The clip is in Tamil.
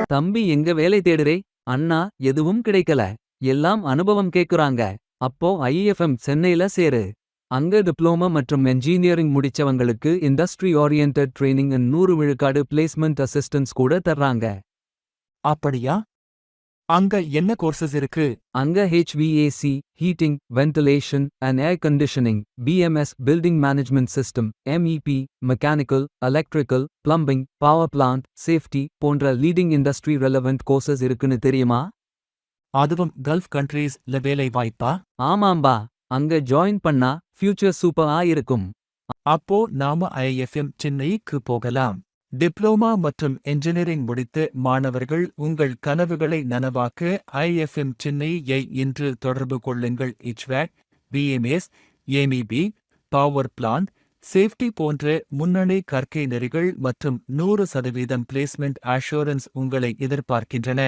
தம்பி எங்க வேலை தேடுறே? அண்ணா எதுவும் கிடைக்கல. எல்லாம் அனுபவம் கேக்குறாங்க. அப்போ ஐஎஃப்எம் சென்னையில சேரு. அங்க டிப்ளோமா மற்றும் என்ஜினியரிங் முடிச்சவங்களுக்கு இண்டஸ்ட்ரி ஓரியன்டட் ட்ரெய்னிங் 100 விழுக்காடு பிளேஸ்மெண்ட் அசிஸ்டன்ஸ் கூட தர்றாங்க. அப்படியா? அங்க என்ன கோர்சஸ் இருக்கு? அங்க HVAC, heating, ventilation and air conditioning, BMS building management system, MEP, mechanical, electrical, plumbing, power plant, safety போன்ற லீடிங் இண்டஸ்ட்ரி ரெலவென்ட் கோர்சஸ் இருக்குன்னு தெரியுமா? அதுவும் கல்ஃப் கண்ட்ரீஸ்ல வேலை வாய்ப்பா? ஆமாம்பா. அங்க ஜாயின் பண்ணா ஃபியூச்சர் சூப்பரா இருக்கும். அப்போ நாம ஐஎஃப்எம் சென்னைக்கு போகலாம். டிப்ளோமா மற்றும் என்ஜினியரிங் முடித்த மாணவர்கள் உங்கள் கனவுகளை நனவாக்க ஐஎஃப்எம் சென்னையை இன்று தொடர்பு கொள்ளுங்கள். HVAC, BMS, MEP, power plant, safety போன்ற முன்னணி கற்கை நெறிகள் மற்றும் 100% பிளேஸ்மெண்ட் அஷூரன்ஸ் உங்களை எதிர்பார்க்கின்றன.